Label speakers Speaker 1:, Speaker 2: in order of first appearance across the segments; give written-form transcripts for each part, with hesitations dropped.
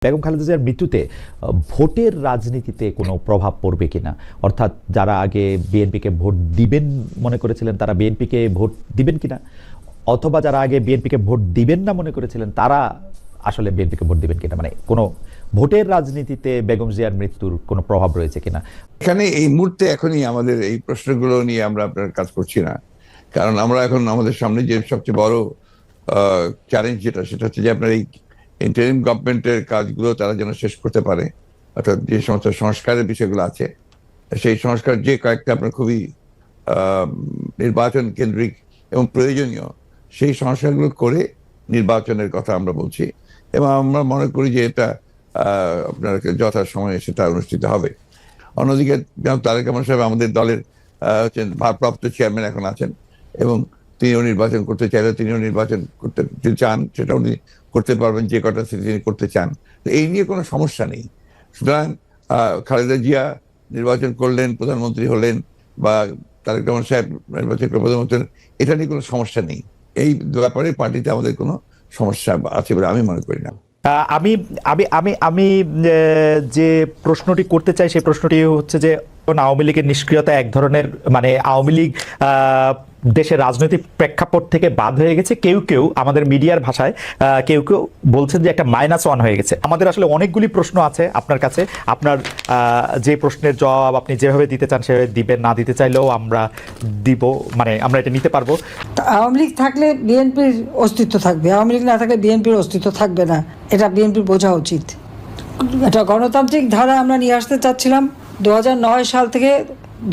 Speaker 1: বেগম খালেদা জিয়ার মৃত্যুতে ভোটের রাজনীতিতে কোনো প্রভাব পড়বে কিনা, অর্থাৎ যারা আগে বিএনপিকে ভোট দিবেন মনে করেছিলেন তারা বিএনপিকে ভোট দিবেন কিনা, অথবা যারা আগে বিএনপিকে ভোট দিবেন না মনে করেছিলেন তারা আসলে বিএনপিকে ভোট দিবেন কিনা, মানে কোনো ভোটের রাজনীতিতে বেগম জিয়ার মৃত্যুর কোনো প্রভাব রয়েছে কিনা।
Speaker 2: এখানে এই মুহূর্তে এখনই আমাদের এই প্রশ্নগুলো নিয়ে আমরা আপনার কাজ করছি না, কারণ আমরা এখন আমাদের সামনে যে সবচেয়ে বড় চ্যালেঞ্জ সেটা হচ্ছে যে আপনার এই ইন্টারিম গভর্নমেন্টের কাজগুলো তারা যেন শেষ করতে পারে, অর্থাৎ যে সমস্ত সংস্কারের বিষয়গুলো আছে সেই সংস্কার যে কয়েকটা আপনার খুবই নির্বাচন কেন্দ্রিক এবং প্রয়োজনীয় সেই সংস্কারগুলো করে নির্বাচনের কথা আমরা বলছি, এবং আমরা মনে করি যে এটা আপনার যথাসময়ে সেটা অনুষ্ঠিত হবে। অন্যদিকে তারেক রহমান সাহেব আমাদের দলের হচ্ছেন ভারপ্রাপ্ত চেয়ারম্যান এখন আছেন, এবং তিনিও নির্বাচন করতে চাইলে তিনিও নির্বাচন করতে চান, সেটা উনি করতে পারবেন যে কটা তিনি করতে চান। তো এই নিয়ে কোনো সমস্যা নেই। সুতরাং খালেদা জিয়া নির্বাচন করলেন, প্রধানমন্ত্রী হলেন, বা তারেক রহমান সাহেব নির্বাচন করে প্রধানমন্ত্রী, এটা নিয়ে কোনো সমস্যা নেই। এই ব্যাপারে পার্টিতে আমাদের কোনো সমস্যা আছে বলে আমি মনে করি না।
Speaker 1: আমি আমি আমি আমি যে প্রশ্নটি করতে চাই সেই প্রশ্নটি হচ্ছে যে আওয়ামী লীগের নিষ্ক্রিয়তা এক ধরনের, মানে আওয়ামী লীগ দেশের রাজনৈতিক প্রেক্ষাপট থেকে বাদ হয়ে গেছে, কেউ কেউ আমাদের মিডিয়ার ভাষায় কেউ কেউ বলছেন যে একটা -1 হয়ে গেছে। আমাদের আসলে অনেকগুলি প্রশ্ন আছে আপনার কাছে, আপনার যে প্রশ্নের জবাব আপনি যেভাবে দিতে চান সেভাবে দিবেন, না দিতে চাইলেও আমরা দিব, মানে আমরা এটা নিতে পারবো।
Speaker 3: আওয়ামী লীগ থাকলে বিএনপির অস্তিত্ব থাকবে, আওয়ামী লীগ না থাকলে বিএনপির অস্তিত্ব থাকবে না, এটা বিএনপির বোঝা উচিত। এটা গণতান্ত্রিক ধারা আমরা নিয়ে আসতে চাচ্ছিলাম। 2009 সাল থেকে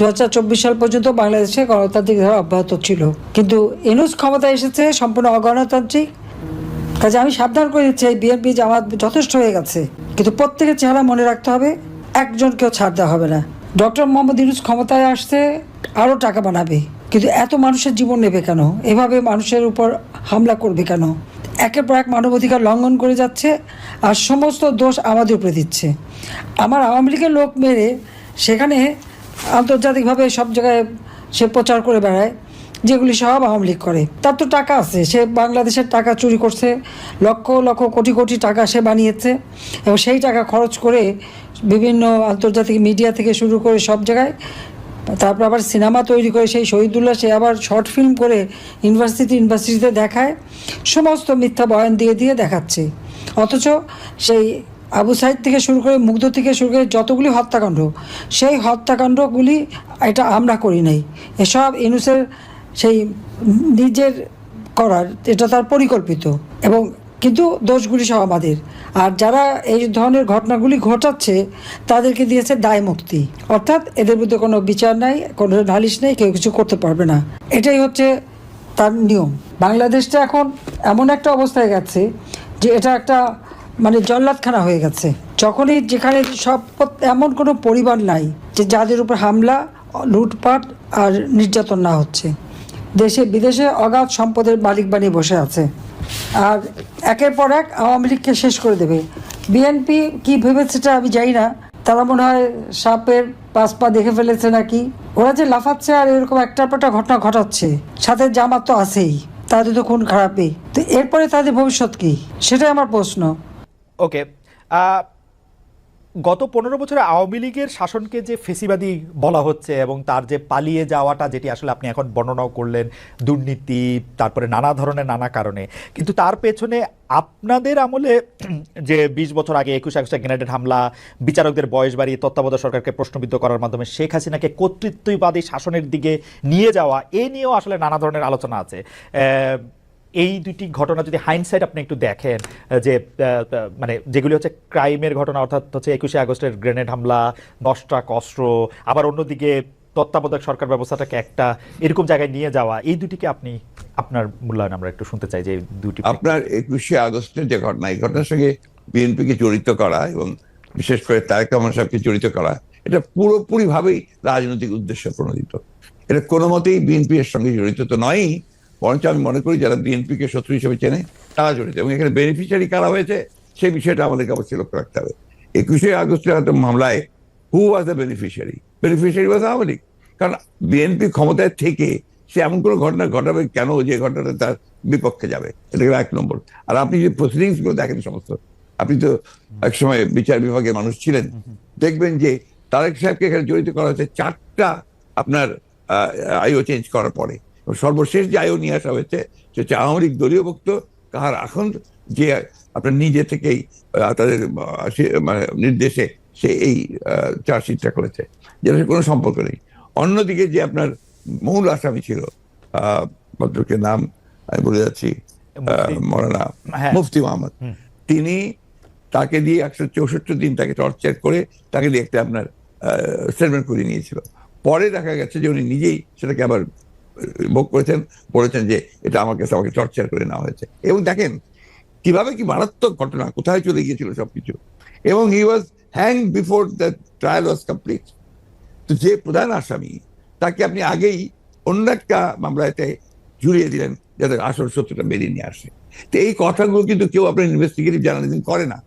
Speaker 3: 2024 সাল পর্যন্ত বাংলাদেশে গণতান্ত্রিক ধারা অব্যাহত ছিল, কিন্তু ইউনূস ক্ষমতা এসেছে সম্পূর্ণ অগণতান্ত্রিক। কাজে আমি সাবধান করে দিচ্ছি, এই বিএনপি জামাত যথেষ্ট হয়ে গেছে, কিন্তু প্রত্যেকের চেহারা মনে রাখতে হবে, একজনকেও ছাড় দেওয়া হবে না। ডক্টর মোহাম্মদ ইউনূস ক্ষমতায় আসছে আরও টাকা বানাবে, কিন্তু এত মানুষের জীবন নেবে কেন? এভাবে মানুষের উপর হামলা করবে কেন? একের পর এক মানবাধিকার লঙ্ঘন করে যাচ্ছে, আর সমস্ত দোষ আমাদের উপরে দিচ্ছে। আমার আওয়ামী লীগের লোক মেরে সেখানে আন্তর্জাতিকভাবে সব জায়গায় সে প্রচার করে বেড়ায়, যেগুলি সব আওয়ামী লীগ করে। তার তো টাকা আছে, সে বাংলাদেশের টাকা চুরি করছে, লক্ষ লক্ষ কোটি কোটি টাকা সে বানিয়েছে, এবং সেই টাকা খরচ করে বিভিন্ন আন্তর্জাতিক মিডিয়া থেকে শুরু করে সব জায়গায়, তারপর আবার সিনেমা তৈরি করে সেই শহীদুল্লাহ সে আবার শর্ট ফিল্ম করে ইউনিভার্সিটিতে দেখায়, সমস্ত মিথ্যা বয়ান দিয়ে দিয়ে দেখাচ্ছে। অথচ সেই আবু সাইদ থেকে শুরু করে মুগ্ধ থেকে শুরু করে যতগুলি হত্যাকাণ্ড, সেই হত্যাকাণ্ডগুলি এটা আমরা করি নাই, এসব ইউনূসের সেই নিজের করার, এটা তার পরিকল্পিত, এবং কিন্তু দোষগুলি সব আমাদের। আর যারা এই ধরনের ঘটনাগুলি ঘটাচ্ছে তাদেরকে দিয়েছে দায় মুক্তি, অর্থাৎ এদের বিরুদ্ধে কোনো বিচার নাই, কোনো নালিশ নেই, কেউ কিছু করতে পারবে না। এটাই হচ্ছে তার নিয়ম। বাংলাদেশটা এখন এমন একটা অবস্থায় গেছে যে এটা একটা মানে জল্লাদখানা হয়ে গেছে। যখনই যেখানে সব, এমন কোনো পরিবার নাই যে যাদের উপর হামলা, লুটপাট আর নির্যাতন না হচ্ছে। দেশে বিদেশে অগাধ সম্পদের মালিক বানিয়ে বসে আছে, আর একের পর এক আওয়ামী লীগকে শেষ করে দেবে। বিএনপি কি ভেবেছে সেটা আমি জানি না, তারা মনে হয় সাপের 5 পা দেখে ফেলেছে নাকি। ওরা যে লাফাচ্ছে আর এরকম একটার পর একটা ঘটনা ঘটাচ্ছে, সাথে জামাত তো আছেই, তাদের তো খুন খারাপই। তো এরপরে তাদের ভবিষ্যৎ কি, সেটাই আমার প্রশ্ন।
Speaker 1: ওকে, গত 15 বছরে আওয়ামী লীগের শাসনকে যে ফেসিবাদী বলা হচ্ছে এবং তার যে পালিয়ে যাওয়াটা, যেটি আসলে আপনি এখন বর্ণনাও করলেন, দুর্নীতি, তারপরে নানা ধরনের নানা কারণে, কিন্তু তার পেছনে আপনাদের আমলে যে 20 বছর আগে 21 আগস্টে গ্রেনেড হামলা, বিচারকদের বয়স বাড়িয়ে তত্ত্বাবধায়ক সরকারকে প্রশ্নবিদ্ধ করার মাধ্যমে শেখ হাসিনাকে কর্তৃত্ববাদী শাসনের দিকে নিয়ে যাওয়া, এ নিয়েও আসলে নানা ধরনের আলোচনা আছে। এই দুটি ঘটনা যদি হাইন্ডসাইড আপনি একটু দেখেন, যে মানে যেগুলি হচ্ছে ক্রাইমের ঘটনা, অর্থাৎ হচ্ছে 21 আগস্টের গ্রেনেড হামলা, 10 ট্রাক অস্ত্র, আবার অন্যদিকে তত্ত্বাবধায়ক সরকার ব্যবস্থাটাকে একটা এরকম জায়গায় নিয়ে যাওয়া, এই দুটিকে আপনি আপনার মূল্যায়ন আমরা একটু শুনতে চাই। যে দুটি
Speaker 2: আপনার 21 আগস্টের যে ঘটনা, এই ঘটনার সঙ্গে বিএনপিকে জড়িত করা এবং বিশেষ করে তারেক রহমান সাহেবকে জড়িত করা, এটা পুরোপুরি ভাবেই রাজনৈতিক উদ্দেশ্য প্রণোদিত। এটা কোনো মতেই বিএনপি এর সঙ্গে জড়িত তো নয়ই, বরঞ্চ আমি মনে করি যারা বিএনপিকে শত্রু হিসেবে চেনে তারা জড়িত, এবং এখানে বেনিফিশিয়ারি কারা হয়েছে সেই বিষয়টা আমাদেরকে অবশ্যই লক্ষ্য রাখতে হবে। 21 আগস্টের মামলায় who was the beneficiary? Beneficiary was Awami League, কারণ বিএনপি ক্ষমতায় থেকে সে এমন কোনো ঘটনা ঘটাবে কেন যে ঘটনাটা তার বিপক্ষে যাবে, এটা 1 নম্বর। আর আপনি যে প্রসিডিংস গুলো দেখেন সমস্ত, আপনি তো একসময় বিচার বিভাগের মানুষ ছিলেন, দেখবেন যে তারেক সাহেবকে এখানে জড়িত করা হয়েছে 4টা আপনার আইও চেঞ্জ করার পরে। সর্বশেষ যে আইও নিয়ে আসা হয়েছে সে হচ্ছে আওয়ামী লীগ দলীয় ভুক্ত কাহার এখন যে আপনার নিজে থেকেই তাদের মানে নির্দেশে সে এই চার্জশিটটা করেছে, যেটা কোনো সম্পর্ক নেই। অন্যদিকে যে আপনার মূল আসামি ছিল ভদ্রকের নাম আমি বলে যাচ্ছি, মৌলানা মুফতি মোহাম্মদ, তিনি তাকে দিয়ে 164 দিন তাকে টর্চার করে তাকে দিয়ে একটা আপনার স্টেটমেন্ট করে নিয়েছিল। পরে দেখা গেছে যে উনি নিজেই সেটাকে আবার ভোগ করেছেন, বলেছেন যে এটা আমার কাছে আমাকে টর্চার করে নেওয়া হয়েছে। এবং দেখেন কিভাবে কি মারাত্মক ঘটনা, কোথায় চলে গিয়েছিল সবকিছু। এবং he was hang before the trial was complete. তো যে প্রধান আসামি তাকে আপনি আগেই অন্য একটা মামলাতে জুড়িয়ে দিলেন যাতে আসল সত্যটা বেরিয়ে নিয়ে আসে। তো এই কথাগুলো কিন্তু কেউ আপনার ইনভেস্টিগেটিভ জার্নালিজম করে না,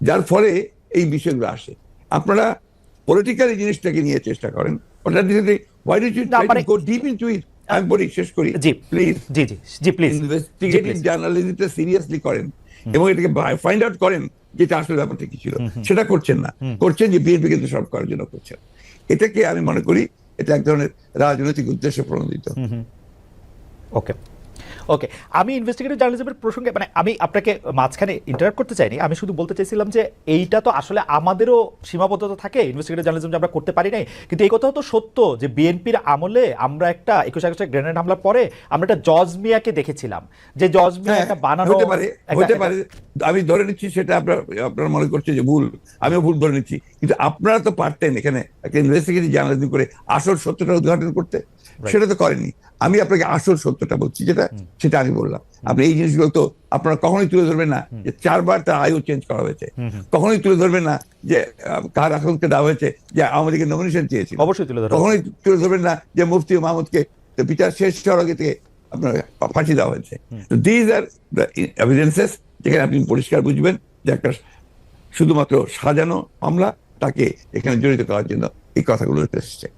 Speaker 2: যার ফলে এই বিষয়গুলো আসে। আপনারা পলিটিক্যালি জিনিসটাকে নিয়ে চেষ্টা করেন, আমি বলি শেষ করি প্লিজ, ইনভেস্টিগেটিভ জার্নালিজমটা সিরিয়াসলি করেন এবং এটাকে ফাইন্ড আউট করেন যেটা আসলে ব্যাপারটা কি ছিল। সেটা করছেন না, করছেন যে বিএনপি কিন্তু সব করার জন্য করছেন। এটাকে আমি মনে করি এটা এক ধরনের রাজনৈতিক উদ্দেশ্য প্রণোদিত।
Speaker 1: ওকে ওকে, আমি ইনভেস্টিগেটিভ জার্নালিজমের প্রসঙ্গে মানে আমি আপনাকে মাঝখানে ইন্টারাপ্ট করতে চাইনি, আমি শুধু বলতে চাইছিলাম যে এইটা তো আসলে আমাদেরও সীমাবদ্ধতা থাকে, ইনভেস্টিগেটিভ জার্নালিজম যে আমরা করতে পারি নাই, কিন্তু এই কথাও তো সত্য যে বিএনপির আমলে আমরা একটা 21 আগস্টের গ্রেনেড হামলার পরে আমরা একটা জজ মিয়াকে দেখেছিলাম, যে জজ মিয়া একটা বানানো
Speaker 2: হতে পারে। আমি ধরে নিচ্ছি সেটা আপনারা মনে করছে যে ভুল, আমিও ভুল ধরে নিচ্ছি, কিন্তু আপনারা তো পারতেন এখানে একটা ইনভেস্টিগেটিভ জার্নালিজম করে আসল সত্যটা উদ্ঘাটন করতে, সেটা তো করেনি। আমি আপনাকে আসল সত্যটা বলছি যেটা, সেটা আমি বললাম। আপনি এই জিনিসগুলো তো আপনারা কখনোই তুলে ধরবেন না যে 4বার তার আয়ু চেঞ্জ করা হয়েছে, কখনোই তুলে ধরবেন না যে কার আসামকে দেওয়া হয়েছে যে আমাদের নমিনেশন চেয়েছিল,
Speaker 1: অবশ্যই তুলে ধরবেন,
Speaker 2: কখনোই তুলে ধরবেন না যে মুফতি মাহমুদকে বিচার শেষ হওয়ার আগে থেকে আপনার ফাঁসি দেওয়া হয়েছে। তো দিজ আর দ্য এভিডেন্সেস যেখানে আপনি পরিষ্কার বুঝবেন যে একটা শুধুমাত্র সাজানো মামলা, তাকে এখানে জড়িত করার জন্য এই কথাগুলো এসেছে।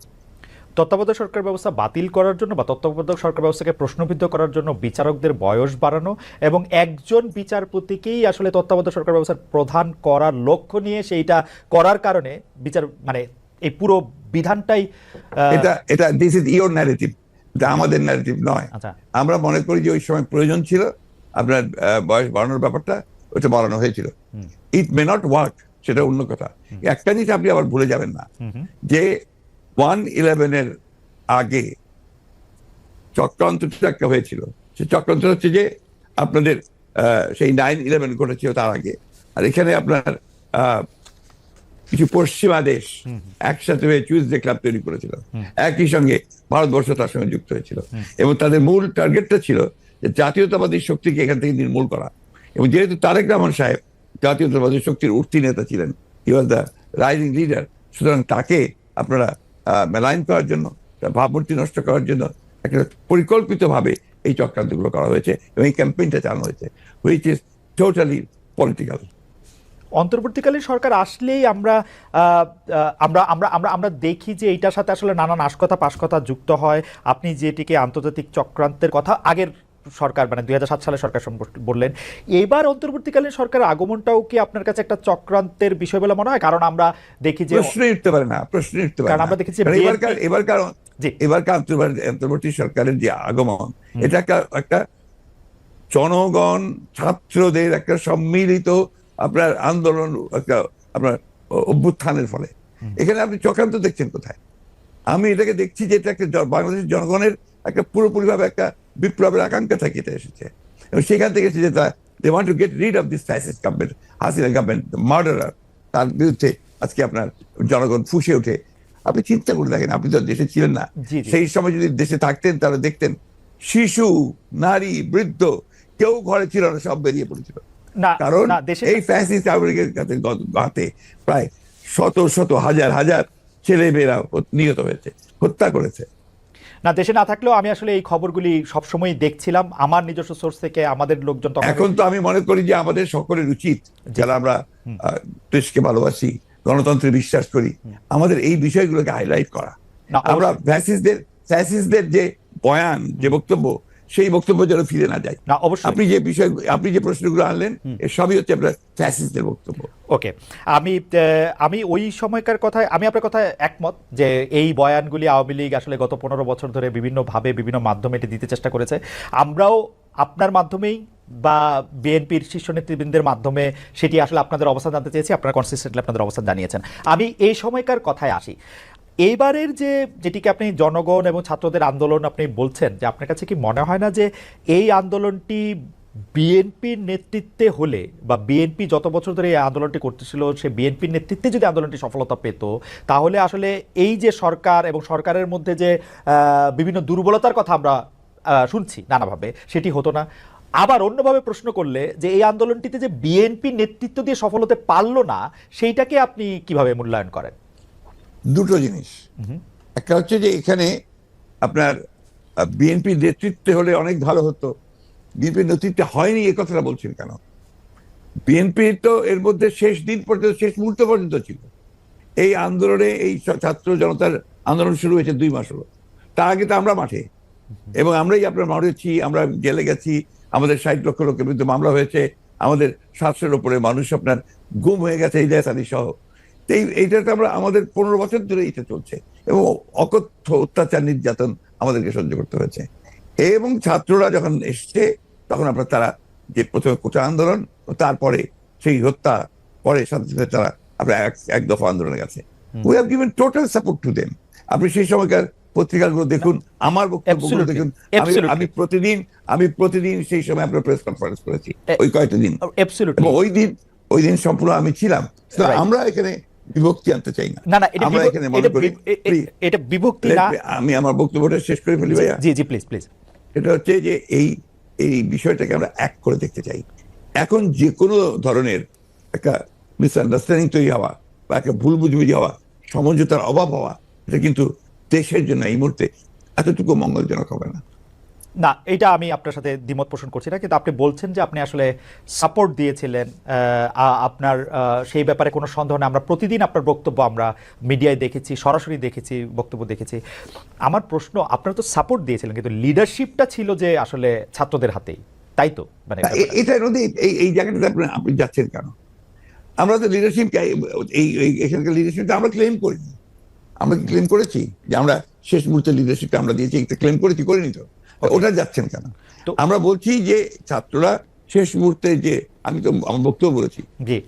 Speaker 1: তত্ত্বাবধায়ক সরকার ব্যবস্থা বাতিল করার জন্য বা তত্ত্বাবধায়ক সরকার ব্যবস্থাকে প্রশ্নবিদ্ধ করার জন্য বিচারকদের বয়স বাড়ানো এবং একজন বিচারপতিকেই আসলে তত্ত্বাবধায়ক সরকার ব্যবস্থার প্রধান করার লক্ষ্য নিয়ে সেইটা করার কারণে বিচার মানে এই পুরো বিধানটাই
Speaker 2: এটা দিস ইজ ইওর ন্যারেটিভ, এটা আমাদের ন্যারেটিভ নয়। আমরা মনে করি যে ওই সময় প্রয়োজন ছিল আপনার বয়স বাড়ানোর ব্যাপারটা, ওটা বাড়ানো হয়েছিল। ইট মে নট ওয়ার্ক, সেটা অন্য কথা। একটা জিনিস আপনি আবার ভুলে যাবেন না যে 1/11 আগে চক্রান্তটা একটা হয়েছিল। সে চক্রান্ত হচ্ছে যে আপনাদের সেই 9/11 ঘটেছিল তার আগে, আর এখানে আপনার কিছু পশ্চিমা দেশ একসাথে হয়ে চুইজডে ক্লাব তৈরি করেছিল, একই সঙ্গে ভারতবর্ষ তার সঙ্গে যুক্ত হয়েছিল, এবং তাদের মূল টার্গেটটা ছিল যে জাতীয়তাবাদী শক্তিকে এখান থেকে নির্মূল করা। এবং যেহেতু তারেক রহমান সাহেব জাতীয়তাবাদী শক্তির উঠতি নেতা ছিলেন, হি ওয়াজ দ্য রাইজিং লিডার, সুতরাং তাকে আপনারা মেলাইন করার জন্য, ভাবমূর্তি নষ্ট করার জন্য একটা পরিকল্পিতভাবে এই চক্রান্তগুলো করা হয়েছে এবং এই ক্যাম্পেইনটা চালানো হয়েছে, হুইচ ইজ টোটালি পলিটিক্যাল।
Speaker 1: অন্তর্বর্তীকালীন সরকার আসলেই আমরা আমরা আমরা আমরা আমরা দেখি যে এইটার সাথে আসলে নানান আশকতা পাশকতা যুক্ত হয়। আপনি যেটিকে আন্তর্জাতিক চক্রান্তের কথা আগের সরকার মানে 2007 সালের সরকার বললেন, এবার অন্তর্বর্তীকালীন সরকারের আগমনটাও কি আপনার কাছে একটা চক্রান্তের বিষয় বলে মনে হয়? কারণ আমরা দেখি যে
Speaker 2: প্রশ্নই উঠতে পারে না, প্রশ্নই উঠতে পারে না।
Speaker 1: আমরা দেখেছি
Speaker 2: এবারকার অন্তর্বর্তী সরকারের যে আগমন, এটা একটা জনগণ ছাত্রদের একটা সম্মিলিত আপনার আন্দোলন, একটা আপনার অভ্যুত্থানের ফলে। এখানে আপনি চক্রান্ত দেখছেন কোথায়? আমি এটাকে দেখছি যে এটা একটা বাংলাদেশের জনগণের একটা পুরোপুরিভাবে একটা বিপ্লবের আকাঙ্ক্ষা থেকে এটা এসেছে, এবং সেখান থেকে এসেছে they want to get rid of this fascist government, Hasina government, the murderer। তার বিরুদ্ধে আজকে আপনার জনগণ ফুঁসে ওঠে। আপনি চিন্তা করে দেখেন, আপনি তো দেশে ছিলেন না, সেই সময় যদি দেশে থাকতেন তাহলে দেখতেন শিশু, নারী, বৃদ্ধ কেউ ঘরে ছিল না, সব বেরিয়ে পড়েছিল। কারণ এই ফ্যাসিস্ট আমেরিকার হাতে প্রায় শত শত হাজার হাজার ছেলেমেয়েরা নিহত হয়েছে, হত্যা করেছে।
Speaker 1: না, দেশে না থাকলেও আমি আসলে এই খবরগুলি সবসময় দেখছিলাম আমার নিজস্ব সোর্স থেকে, আমাদের লোকজন।
Speaker 2: এখন তো আমি মনে করি যে আমাদের সকলের উচিত, যারা আমরা দেশকে ভালোবাসি, গণতন্ত্রে বিশ্বাস করি, আমাদের এই বিষয়গুলোকে হাইলাইট করা। আমরা ফ্যাসিস্টদের যে বয়ান, যে বক্তব্য, সেই বক্তব্য যেন ফিরে না যায়।
Speaker 1: না, অবশ্যই।
Speaker 2: আপনি যে প্রশ্নগুলো আনলেন এর সবই হচ্ছে আপনার ফ্যাসিস্টদের বক্তব্য।
Speaker 1: ওকে, আমি ওই সময়কার কথায় আমি আপনার কথায় একমত যে এই বয়ানগুলি আওয়ামী লীগ আসলে গত 15 বছর ধরে বিভিন্নভাবে বিভিন্ন মাধ্যমে এটি দিতে চেষ্টা করেছে। আমরাও আপনার মাধ্যমেই বা বিএনপির শীর্ষ নেতৃবৃন্দের মাধ্যমে সেটি আসলে আপনাদের অবস্থান জানতে চেয়েছি, আপনারা কনসিস্টেন্টলি আপনাদের অবস্থান জানিয়েছেন। আমি এই সময়কার কথায় আসি। এইবারের যেটিকে আপনি জনগণ এবং ছাত্রদের আন্দোলন আপনি বলছেন, যে আপনার কাছে কি মনে হয় না যে এই আন্দোলনটি বিএনপির নেতৃত্বে হলে, বা বিএনপি যত বছর ধরে এই আন্দোলনটি করতেছিল সে বিএনপির নেতৃত্বে যদি আন্দোলনটি সফলতা পেত, তাহলে আসলে এই যে সরকার এবং সরকারের মধ্যে যে বিভিন্ন দুর্বলতার কথা আমরা শুনছি নানাভাবে, সেটি হতো না? আবার অন্যভাবে প্রশ্ন করলে, যে এই আন্দোলনটিতে যে বিএনপি নেতৃত্ব দিয়ে সফল হতে পারলো না, সেইটাকে আপনি কিভাবে মূল্যায়ন করেন?
Speaker 2: দুটো জিনিস। একটা হচ্ছে যে এখানে আপনার বিএনপির নেতৃত্বে হলে অনেক ভালো হতো, বিএনপির নেতৃত্বে হয়নি এই কথাটা বলছেন কেন? বিএনপি তো এর মধ্যে শেষ দিন পর্যন্ত, শেষ মুহূর্ত পর্যন্ত ছিল এই আন্দোলনে। এই ছাত্র জনতার আন্দোলন শুরু হয়েছে 2 মাস হলো, তার আগে তো আমরা মাঠে, এবং আমরাই আপনার মারেছি, আমরা জেলে গেছি, আমাদের 60 লক্ষ লোকের বিরুদ্ধে মামলা হয়েছে, আমাদের 700-এর উপরে মানুষ আপনার গুম হয়ে গেছে, এই জায়গায় সহ। এইটাতে আমরা আমাদের 15 বছর ধরে এটা চলছে, এবং অকথ্য অত্যাচার নির্যাতন আমাদেরকে সহ্য করতে হয়েছে। এবং ছাত্ররা যখন এসছে তখন আপনার তারা যে প্রথমে কোটা আন্দোলন, তারপরে সেই হত্যা, পরে সাথে সাথে তারা আপনার এক দফা আন্দোলনে গেছে। We have given total support to them. আপনি সেই সময়কার পত্রিকাগুলো দেখুন, আমার বক্তব্যগুলো দেখুন। আমি প্রতিদিন সেই সময় আপনার প্রেস কনফারেন্স করেছি ওই কয়েকটা দিন, এবং ওই দিন সম্পূর্ণ আমি ছিলাম। আমরা এখানে বিভক্তি আনতে চাই না। আমরা এখানে মনে করি
Speaker 1: এটা বিভক্তি না।
Speaker 2: আমি আমার বক্তব্যটা শেষ করে ফেলি ভাইয়া।
Speaker 1: জি জি, প্লিজ প্লিজ।
Speaker 2: এটা হচ্ছে যে এই বিষয়টাকে আমরা এক করে দেখতে চাই। এখন যে কোনো ধরনের একটা মিসআন্ডারস্ট্যান্ডিং তৈরি হওয়া বা একটা ভুল বুঝবুঝি হওয়া, সমঝোতার অভাব হওয়া, এটা কিন্তু দেশের জন্য এই মুহূর্তে এতটুকু মঙ্গলজনক হবে না।
Speaker 1: না, এটা আমি আপনার সাথে দ্বিমত পোষণ করছি না, কিন্তু আপনি বলছেন যে আপনি আসলে সাপোর্ট দিয়েছিলেন, আপনার সেই ব্যাপারে কোনো সন্দেহ নেই। আমরা প্রতিদিন আপনার বক্তব্য আমরা মিডিয়ায় দেখেছি, সরাসরি দেখেছি, বক্তব্য দেখেছি। আমার প্রশ্ন, আপনারা তো সাপোর্ট দিয়েছিলেন, কিন্তু লিডারশিপটা ছিল যে আসলে ছাত্রদের হাতেই, তাই তো? মানে
Speaker 2: এটার মধ্যে এই জায়গাটাতে আপনি যাচ্ছেন কেন? আমরা তো লিডারশিপ, এখানকার লিডারশিপটা আমরা ক্লেম করিনি। আমরা কি ক্লেম করেছি যে আমরা শেষ মুহূর্তে লিডারশিপটা আমরা দিয়েছি? ক্লেম করিনি তো। ওটা যাচ্ছেন কেন? আমরা বলছি যে ছাত্ররা শেষ মুহূর্তে, যে আমি তো আমার বক্তব্য বলেছি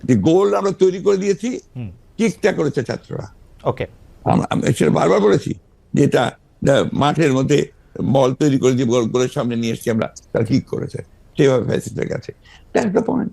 Speaker 2: যে গোল আমরা তৈরি করে দিয়েছি, কিকটা করেছে ছাত্ররা।
Speaker 1: ওকে,
Speaker 2: সেটা বারবার বলেছি যে এটা মাঠের মধ্যে বল তৈরি করে দিয়ে গোলের সামনে নিয়ে এসেছি আমরা, তারা কিক করেছে, সেভাবে ফ্যাসিস্টদের কাছে। That's the point.